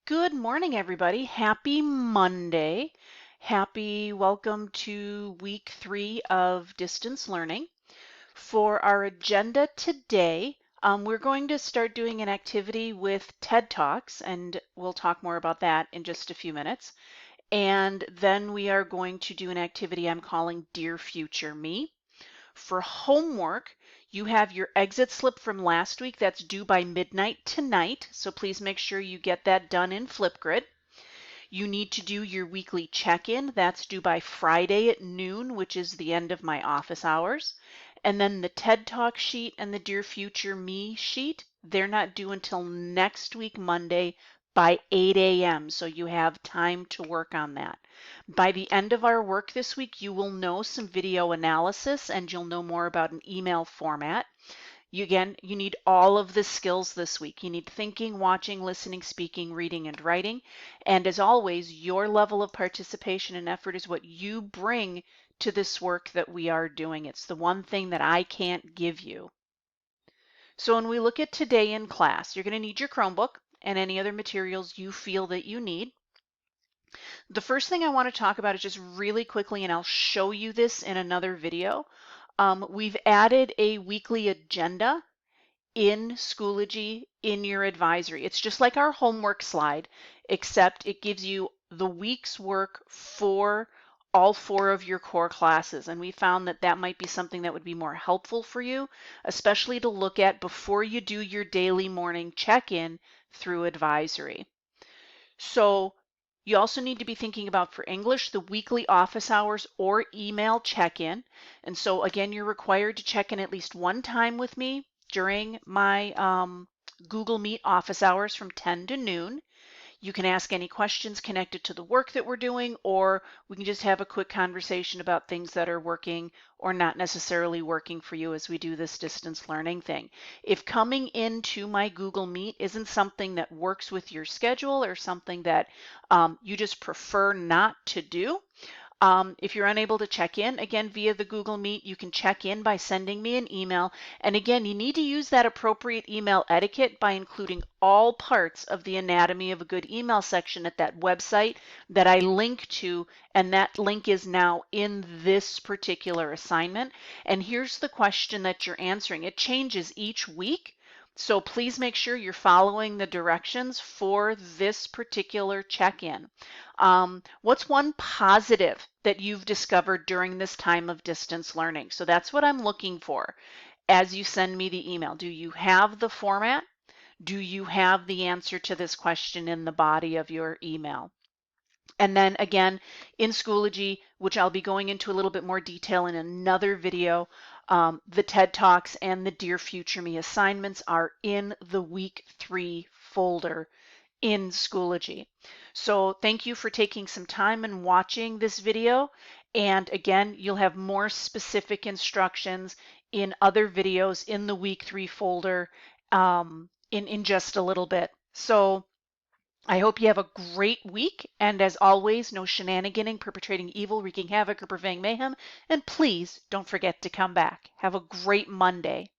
Good morning, everybody. Happy Monday. Happy welcome to week 3 of distance learning. For our agenda today, we're going to start doing an activity with TED Talks, and we'll talk more about that in just a few minutes. And then we are going to do an activity I'm calling Dear Future Me. For homework, you have your exit slip from last week that's due by midnight tonight, so please make sure you get that done in Flipgrid. You need to do your weekly check-in. That's due by Friday at noon, which is the end of my office hours. And then the TED Talk sheet and the Dear Future Me sheet, they're not due until next week, Monday, by 8 a.m. So you have time to work on that. By the end of our work this week, you will know some video analysis and you'll know more about an email format. You need all of the skills this week. You need thinking, watching, listening, speaking, reading, and writing. And as always, your level of participation and effort is what you bring to this work that we are doing. It's the one thing that I can't give you. So when we look at today in class, you're going to need your Chromebook and any other materials you feel that you need. The first thing I want to talk about is just really quickly, and I'll show you this in another video. We've added a weekly agenda in Schoology in your advisory. It's just like our homework slide, except it gives you the week's work for all 4 of your core classes. And we found that that might be something that would be more helpful for you, especially to look at before you do your daily morning check-in through advisory. So you also need to be thinking about for English, the weekly office hours or email check-in. And so again, you're required to check in at least one time with me during my Google Meet office hours from 10 to noon. You can ask any questions connected to the work that we're doing, or we can just have a quick conversation about things that are working or not necessarily working for you as we do this distance learning thing. If coming into my Google Meet isn't something that works with your schedule or something that you just prefer not to do, if you're unable to check in, again, via the Google Meet, you can check in by sending me an email. And again, you need to use that appropriate email etiquette by including all parts of the anatomy of a good email section at that website that I link to, and that link is now in this particular assignment. And here's the question that you're answering. It changes each week. So please make sure you're following the directions for this particular check-in. What's one positive that you've discovered during this time of distance learning? So that's what I'm looking for as you send me the email. Do you have the format? Do you have the answer to this question in the body of your email? And then again, in Schoology, which I'll be going into a little bit more detail in another video, the TED Talks and the Dear Future Me assignments are in the week 3 folder in Schoology. So thank you for taking some time and watching this video. And again, you'll have more specific instructions in other videos in the week 3 folder in just a little bit. So I hope you have a great week, and as always, no shenaniganing, perpetrating evil, wreaking havoc, or purveying mayhem, and please don't forget to come back. Have a great Monday.